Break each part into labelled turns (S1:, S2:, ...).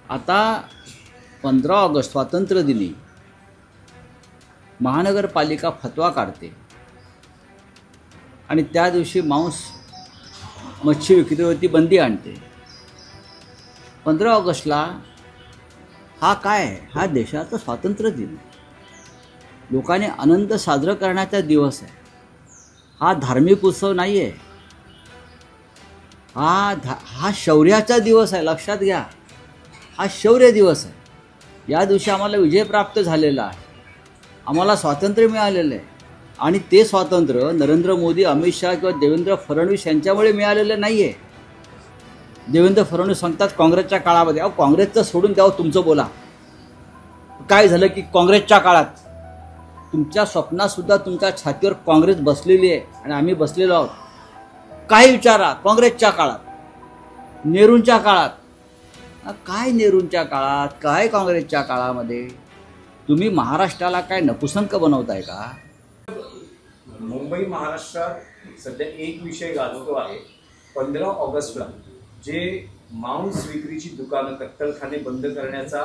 S1: आता 15 ऑगस्ट स्वातंत्र्य दिनी महानगरपालिका फतवा काढते आणि त्या दिवशी मांस मच्छी विक्रीवरती बंदी आणते। 15 ऑगस्टला हा काय आहे? हा देशाचा स्वातंत्र्य दिन, लोकांनी आनंद साजरा करण्याचा दिवस आहे। हा धार्मिक उत्सव नाही आहे, हा शौर्याचा दिवस आहे। लक्षात घ्या, हा शौर्य दिवस आहे। या दिवशी आम्हाला विजय प्राप्त झालेला आहे, आम्हाला स्वातंत्र्य मिळालेलं आहे आणि ते स्वातंत्र्य नरेंद्र मोदी, अमित शाह किंवा देवेंद्र फडणवीस यांच्यामुळे मिळालेलं नाही आहे। देवेंद्र फडणवीस सांगतात काँग्रेसच्या काळामध्ये, अहो काँग्रेसचं सोडून द्यावं, तुमचं बोला। काय झालं की काँग्रेसच्या काळात तुमच्या स्वप्नातसुद्धा तुमच्या छातीवर काँग्रेस बसलेली आहे आणि आम्ही बसलेलो आहोत। काही विचारा, काँग्रेसच्या काळात, नेहरूंच्या काळात, काय नेहरूंच्या काळात, काय काँग्रेसच्या काळामध्ये तुम्ही महाराष्ट्राला काय नपुसंक बनवताय का?
S2: मुंबई महाराष्ट्रात सध्या एक विषय गाजतो आहे। 15 ऑगस्टला जे मांस विक्रीची दुकानं, कत्तलखाने बंद करण्याचा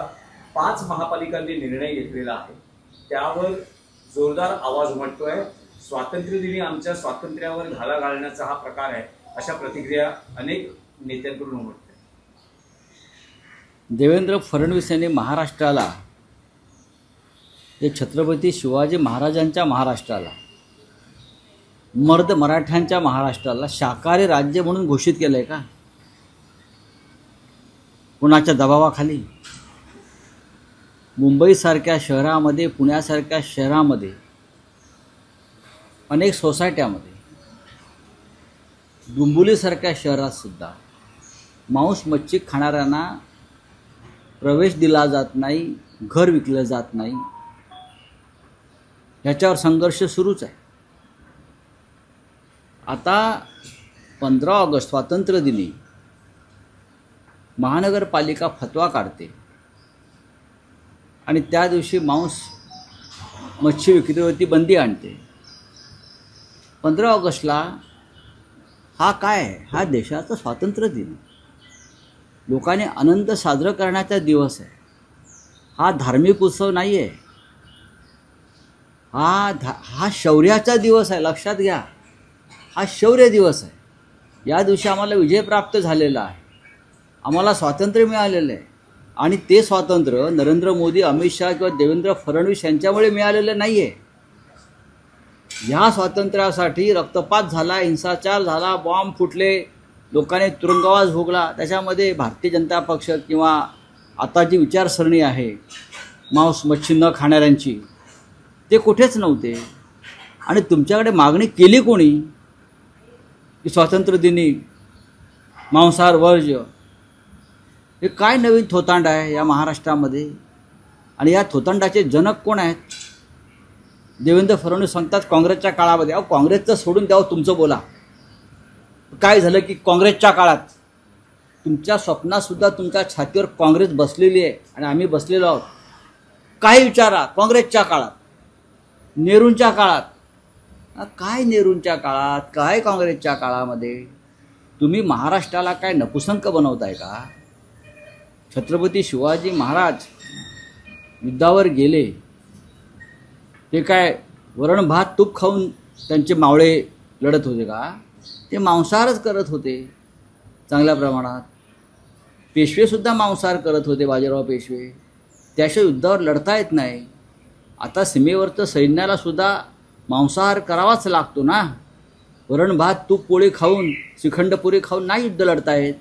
S2: 5 महापालिकांनी निर्णय घेतलेला आहे, त्यावर जोरदार आवाज उमटतोय। स्वातंत्र्य दिनी आमच्या स्वातंत्र्यावर घाला घालण्याचा हा प्रकार आहे, अशा प्रतिक्रिया अनेक नेत्यांकडून उमटतात।
S1: देवेंद्र फडणवीस यांनी महाराष्ट्राला, ते छत्रपती शिवाजी महाराजांच्या महाराष्ट्राला, मर्द मराठ्यांच्या महाराष्ट्राला शाकाहारी राज्य म्हणून घोषित केलंय का? कुणाच्या दबावाखाली? मुंबईसारख्या शहरामध्ये, पुण्यासारख्या शहरामध्ये, अनेक सोसायट्यामध्ये, डोंबिवलीसारख्या शहरात सुद्धा मांस मच्छी खाणाऱ्यांना प्रवेश दिला जात नाही, घर विकलं जात नाही। ह्याच्यावर संघर्ष सुरूच आहे। आता 15 ऑगस्ट स्वातंत्र्य दिनी महानगरपालिका फतवा काढते आणि त्या दिवशी मांस मच्छी विक्रीवरती बंदी आणते। 15 ऑगस्टला हा काय आहे? हा देशाचा स्वातंत्र्य दिन, लोकांनी आनंद साजरा करण्याचा दिवस आहे। हा धार्मिक उत्सव नाही आहे, हा शौर्याचा दिवस आहे। लक्षात घ्या, हा शौर्य दिवस आहे। या दिवशी आम्हाला विजय प्राप्त झालेला आहे, आम्हाला स्वातंत्र्य मिळालेलं आहे आणि ते स्वातंत्र्य नरेंद्र मोदी, अमित शाह किंवा देवेंद्र फडणवीस यांच्यामुळे मिळालेलं नाही आहे। ह्या स्वातंत्र्यासाठी रक्तपात झाला, हिंसाचार झाला, बॉम्ब फुटले, लोकांनी तुरुंगवास भोगला। त्याच्यामध्ये भारतीय जनता पक्ष किंवा आता जी विचारसरणी आहे मांस मच्छी न खाणाऱ्यांची, ते कुठेच नव्हते। आणि तुमच्याकडे मागणी केली कोणी की स्वातंत्र्य दिनी मांसाहार वर्ज्य? हे काय नवीन थोतांड आहे या महाराष्ट्रामध्ये? आणि या थोतांडाचे जनक कोण आहेत? देवेंद्र फडणवीस सांगतात काँग्रेसच्या काळामध्ये, अहो काँग्रेसचं सोडून द्यावं, तुमचं बोला। काय झालं की काँग्रेसच्या काळात तुमच्या स्वप्नातसुद्धा तुमच्या छातीवर काँग्रेस बसलेली आहे आणि आम्ही बसलेलो आहोत। काही विचारा, काँग्रेसच्या काळात, नेहरूंच्या काळात, काय नेहरूंच्या काळात, काय काँग्रेसच्या काळामध्ये तुम्ही महाराष्ट्राला काय नपुसंक बनवताय का? छत्रपती शिवाजी महाराज युद्धावर गेले, ते काय वरण भात तूप खाऊन त्यांचे मावळे लढत होते का? ते मांसाहारच करत होते चांगल्या प्रमाणात। पेशवेसुद्धा मांसाहार करत होते, बाजीराव पेशवे। त्याशिवाय युद्धावर लढता येत नाही। आता सीमेवरचं सैन्यालासुद्धा मांसाहार करावाच लागतो ना। वरण भात तूप पोळी खाऊन, श्रीखंडपुरी खाऊन नाही युद्ध लढता येत।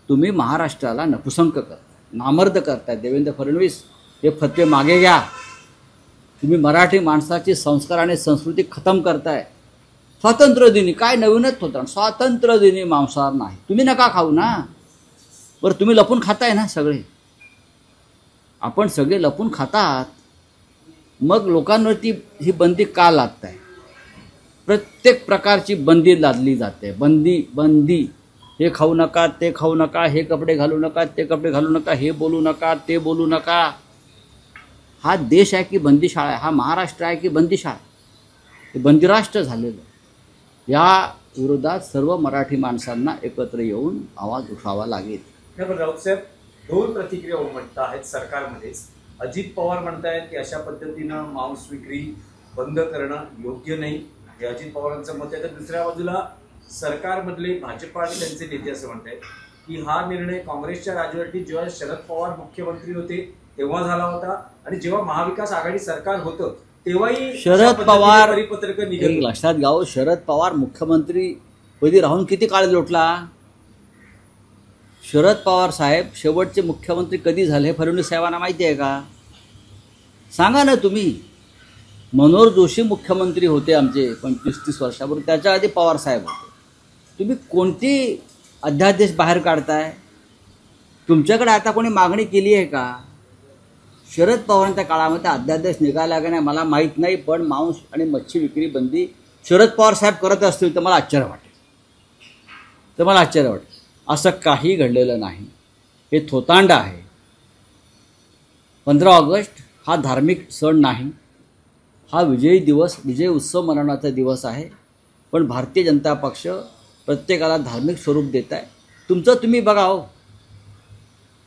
S1: तुम्ही महाराष्ट्राला नपुसंक करताय, नामर्द करताय। देवेंद्र फडणवीस, हे फतवे मागे घ्या। तुम्ही मराठी माणसाची संस्कार आणि संस्कृती खतम करताय। स्वातंत्र्य दिनी काय नवीनच होतं, स्वातंत्र्य दिनी मांसाहार नाही, तुम्ही नका खाऊ ना। बरं, तुम्ही लपून खाताय ना सगळे, आपण सगळे लपून खातात, मग लोकांवरती ही बंदी का लादत आहे? प्रत्येक प्रकारची बंदी लादली जाते। बंदी, हे खाऊ नका, ते खाऊ नका, हे कपडे घालू नका, ते कपडे घालू नका, हे बोलू नका, ते बोलू नका। हा देश आहे की बंदीशाळा आहे? हा महाराष्ट्र आहे की बंदीशाळा? हे बंदिराष्ट्र झालेलं आहे। या विरोधात सर्व मराठी माणसांना एकत्र येऊन आवाज उठवावा लागेल।
S2: राऊत साहेब, दोन प्रतिक्रिया उमटत आहेत सरकारमध्येच. अजित पवार म्हणतायत की अशा पद्धतीनं मांस विक्री बंद करणं योग्य नाही, हे अजित पवारांचं मत आहे. तर दुसऱ्या बाजूला सरकारमधले भाजपा आणि त्यांचे नेते असं म्हणतायत की हा निर्णय काँग्रेसच्या राजवटीत जेव्हा शरद पवार मुख्यमंत्री होते तेव्हा झाला होता, आणि जेव्हा महाविकास आघाडी सरकार होतं तेव्हाही
S1: शरद पवार
S2: परिपत्रक
S1: एक
S2: निघालं.
S1: लक्षात घ्यावं, शरद पवार मुख्यमंत्री पदी राहून किती काळ लोटला. शरद पवार साहेब शेवटचे मुख्यमंत्री कधी झाले फडणवीस साहेबांना माहिती आहे का? सांगा ना तुम्ही. मनोहर जोशी मुख्यमंत्री होते आमचे 25-30 वर्षापूर्वी, त्याच्या आधी पवार साहेब होते. तुम्ही कोणती अध्यादेश बाहेर काढताय? तुमच्याकडे आता कोणी मागणी केली आहे का? शरद पवारांच्या काळामध्ये अध्यादेश निघाला का नाही मला माहीत नाही, पण मांस आणि मच्छी विक्री बंदी शरद पवार साहेब करत असतील तर मला आश्चर्य वाटेल. असं काही घडलेलं नाही. हे थोतांड आहे. 15 ऑगस्ट हा धार्मिक सण नाही, हा विजयी दिवस, विजय उत्सव मनवण्याचा दिवस आहे. पण भारतीय जनता पक्ष प्रत्येकाला धार्मिक स्वरूप देत आहे. तुमचं तुम्ही बघा हो.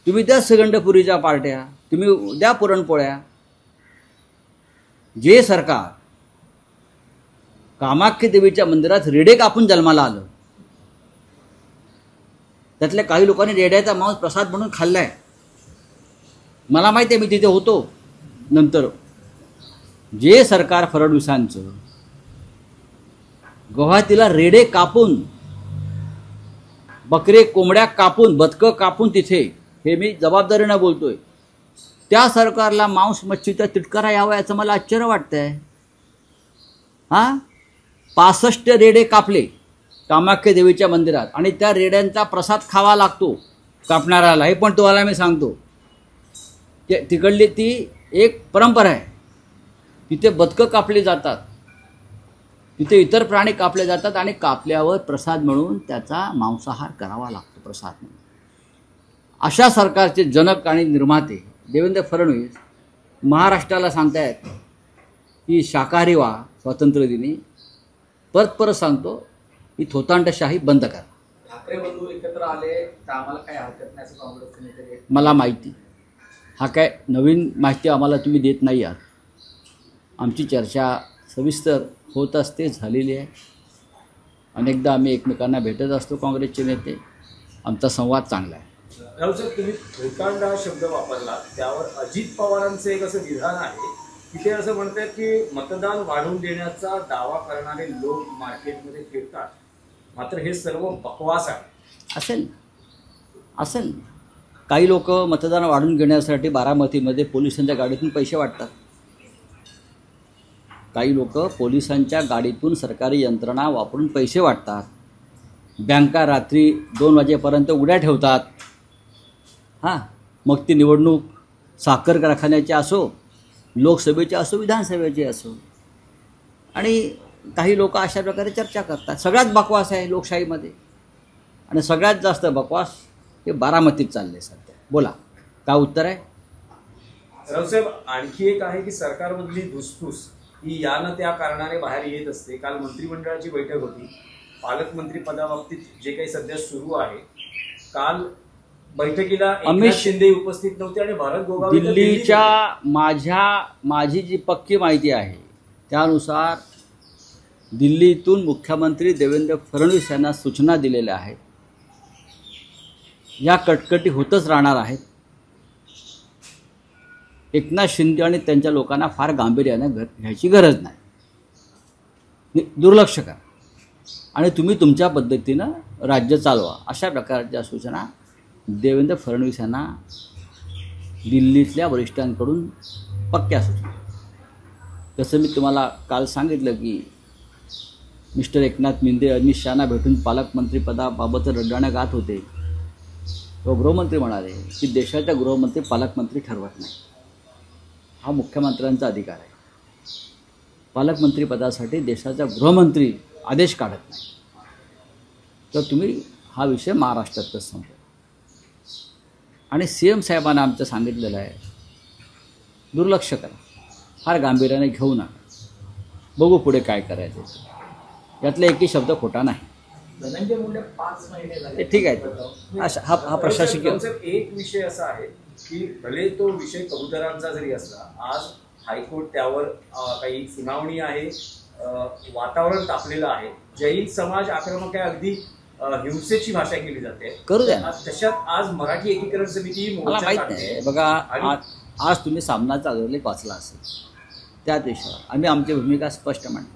S1: तुम्ही द्या श्रीगंधपुरीच्या पार्ट्या, तुम्ही द्या पुरणपोळ्या. जे सरकार कामाख्या देवीच्या मंदिरात रेडे कापून जन्माला आलं, त्यातल्या काही लोकांनी रेड्याचा मांस प्रसाद म्हणून खाल्लाय. मला माहिती आहे, मी तिथे होतो. नंतर जे सरकार फडणवीसांचं गुवाहाटीला रेडे कापून, बकरे कोंबड्या कापून, बदकं कापून तिथे, हे मी जबाबदारीनं बोलतोय, त्या सरकारला मांस मच्छीचा तिटकारा यावा याचं मला आश्चर्य वाटतंय. 65 रेडे कापले कामाख्या देवीच्या मंदिरात, आणि त्या रेड्यांचा प्रसाद खावा लागतो कापणाऱ्याला. हे पण तुम्हाला मी सांगतो, तिकडली ती एक परंपरा आहे. तिथे बदकं कापली जातात, तिथे इतर प्राणी कापले जातात, आणि कापल्यावर प्रसाद म्हणून त्याचा मांसाहार करावा लागतो प्रसाद म्हणून. अशा सरकारचे जनक आणि निर्माते देवेंद्र फडणवीस महाराष्ट्राला सांगतायत की शाकाहारी व्हा स्वातंत्र्यदिनी. परत सांगतो, ही थोतांडशाही बंद करा.
S3: ठाकरे बंधू एकत्र आले तर आम्हाला काही हरकत नाही असं काँग्रेसचे नेते.
S1: मला माहिती, हा काय नवीन माहिती आम्हाला तुम्ही देत नाही आहात. आमची चर्चा सविस्तर होत असते, झालेली आहे. अनेकदा आम्ही एकमेकांना भेटत असतो काँग्रेसचे नेते. आमचा संवाद चांगला आहे.
S2: राऊसाहेब, तुम्ही थोतांड हा शब्द वापरला, त्यावर अजित पवारांचं एक असं विधान आहे की ते असं म्हणतात की मतदान वाढवून देण्याचा दावा करणारे लोक मार्केटमध्ये फिरतात, मात्र हे सर्व बकवास आहे.
S1: असेल काही लोक मतदान वाढवून घेण्यासाठी बारामतीमध्ये पोलिसांच्या गाडीतून पैसे वाटतात. काही लोक पोलिसांच्या गाडीतून सरकारी यंत्रणा वापरून पैसे वाटतात. बँका रात्री 2 वाजेपर्यंत उड्या ठेवतात. मग ती निवडणूक साखर कारखान्याची असो, लोकसभेची असो, विधानसभेची असो. आणि काही लोक अशा प्रकारे चर्चा करतात. सगळ्यात बकवास आहे लोकशाहीमध्ये, आणि सगळ्यात जास्त बकवास हे बारामतीत चालले सध्या. बोला, काय उत्तर आहे?
S2: रावसाहेब, आणखी एक आहे की सरकारमधली धुसफूस ही या न त्या कारणाने बाहेर येत असते. काल मंत्रिमंडळाची बैठक होती. पालकमंत्री पदाबाबतीत जे काही सध्या सुरू आहे, काल बैठकीला एकनाथ शिंदे उपस्थित नव्हते आणि भारत गोगावले
S1: दिल्लीच्या माझी जी पक्की माहिती आहे त्यानुसार दिल्लीतून मुख्यमंत्री देवेंद्र फडणवीस यांना सूचना दिलेल्या आहेत. या कटकटी होतच राहणार आहेत. एकनाथ शिंदे आणि त्यांच्या लोकांना फार गांभीर्याने घ्यायची गरज नाही. दुर्लक्ष करा आणि तुम्ही तुमच्या पद्धतीनं राज्य चालवा, अशा प्रकारच्या सूचना देवेंद्र फडणवीस यांना दिल्लीतल्या वरिष्ठांकडून पक्क्या सूचना. जसं मी तुम्हाला काल सांगितलं की मिस्टर एकनाथ शिंदे अमित शहांना भेटून पालकमंत्रीपदाबाबत रडगाणं गात होते. तो गृहमंत्री म्हणाले की देशाच्या गृहमंत्री पालकमंत्री ठरवत नाही, हा मुख्यमंत्र्यांचा अधिकार आहे. पालकमंत्रीपदासाठी देशाचा गृहमंत्री आदेश काढत नाही. तर तुम्ही हा विषय महाराष्ट्रातच संपवा. आणि CM साहेबांना आमचं सांगितलेलं आहे, दुर्लक्ष करा, फार गांभीर्याने घेऊ नका, बघू पुढे काय करायचं. यातला एकही शब्द खोटा नाही.
S3: धनंजय मुंडे 5 महिने झाले.
S1: ते ठीक आहे. हा प्रशासकीय
S2: राऊत, एक विषय असा आहे की भले तो विषय कबुतरांचा जरी असला, आज हायकोर्ट त्यावर काही सुनावणी आहे, वातावरण तापलेलं आहे. जैन समाज आक्रमक आहे, अगदी हिंसेची भाषा केली जाते.
S1: करू द्या ना.
S2: तशात आज मराठी एकीकरण समिती
S1: मला
S2: मोर्चा
S1: माहीत
S2: काढते.
S1: नाही. बघा, आज तुम्ही सामनाचा अग्रलेख वाचला असेल, त्याच विषयावर आम्ही आमची भूमिका स्पष्ट मांडली.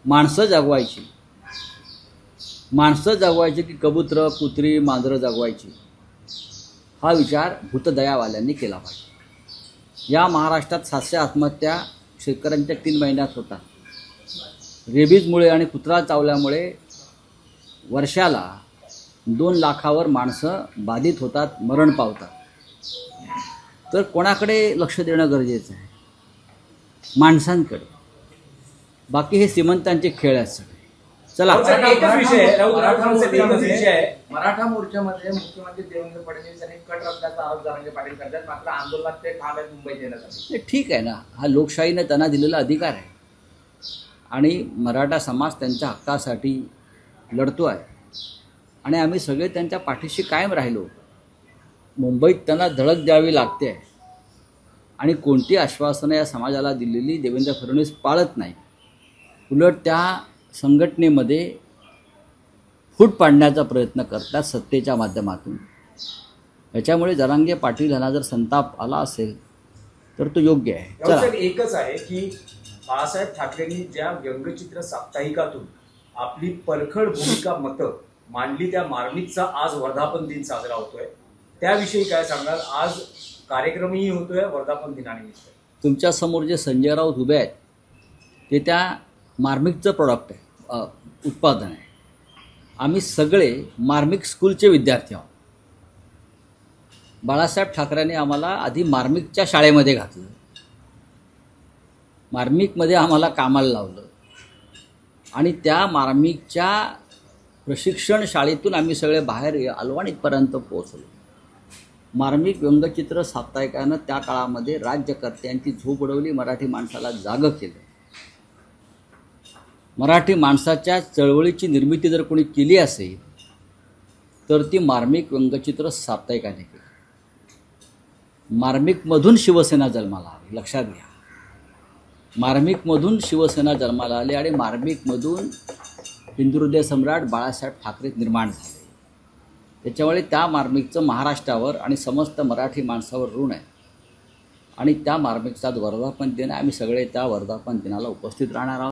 S1: माणसं जगवायची की कबूतरं, कुत्री, मांजरं जगवायची, हा विचार भूतदयावाल्यांनी केला पाहिजे. या महाराष्ट्रात 700 आत्महत्या शेतकऱ्यांच्या 3 महिन्यात होतात. रेबीजमुळे आणि कुत्रा चावल्यामुळे वर्षाला 2 लाखावर माणसं बाधित होतात, मरण पावतात. तर कोणाकडे लक्ष देणं गरजेचं आहे? माणसांकडे. बाकी हे श्रीमंतांचे खेळ आहेत सगळे. चला,
S2: एकच विषय आहे, एकच विषय आहे.
S3: मराठा मोर्चामध्ये मुख्यमंत्री देवेंद्र फडणवीस यांनी कट रस्त्याचा आरोप जरांगे पाटील करतात. मात्र आंदोलनात ते ठाम आहेत मुंबईत येण्यासाठी.
S1: ते ठीक आहे ना. हा लोकशाहीने त्यांना दिलेला अधिकार आहे आणि मराठा समाज त्यांच्या हक्कासाठी लढतो आहे आणि आम्ही सगळे त्यांच्या पाठीशी कायम राहिलो. मुंबईत त्यांना धडक द्यावी लागते आहे आणि कोणती आश्वासनं या समाजाला दिलेली देवेंद्र फडणवीस पाळत नाही. उलट त्या संघटनेमध्ये फूट पाडण्याचा प्रयत्न करतात सत्तेच्या माध्यमातून. याच्यामुळे जरांगे पाटील यांना जर संताप आला असेल तर तो योग्य आहे. चला,
S2: एकच आहे की बाळासाहेब ठाकरेंनी ज्या व्यंगचित्र साप्ताहिकातून आपली परखड भूमिका मतं मांडली, त्या मार्मिकचा आज वर्धापन दिन साजरा होतोय. त्याविषयी काय सांगाल? आज कार्यक्रमही होतोय वर्धापन दिनानिमित्त.
S1: तुमच्या समोर जे संजय राऊत उभे आहेत ते त्या मार्मिकचं प्रॉडक्ट आहे, उत्पादन आहे. आम्ही सगळे मार्मिक स्कूलचे विद्यार्थी आहोत. बाळासाहेब ठाकरेंनी आम्हाला आधी मार्मिकच्या शाळेमध्ये घातलं, मार्मिकमध्ये आम्हाला कामाला लावलं आणि त्या मार्मिकच्या प्रशिक्षण शाळेतून आम्ही सगळे बाहेर आलो आणि इथपर्यंत पोहोचलो. मार्मिक व्यंगचित्र साप्ताहिकानं त्या काळामध्ये राज्यकर्त्यांची झोप उडवली, मराठी माणसाला जागं केलं. मराठी माणसाच्या चळवळीची निर्मिती जर कोणी केली असेल तर ती मार्मिक व्यंगचित्र साप्ताहिकाने केली. मार्मिकमधून शिवसेना जन्माला आली, लक्षात घ्या. मार्मिकमधून शिवसेना जन्माला आली आणि मार्मिकमधून हिंदुहृदय सम्राट बाळासाहेब ठाकरे निर्माण झाले. त्याच्यामुळे त्या मार्मिकचं महाराष्ट्रावर आणि समस्त मराठी माणसावर ऋण आहे आणि त्या मार्मिकचा वर्धापन दिन, आम्ही सगळे त्या वर्धापन दिनाला उपस्थित राहणार आहोत.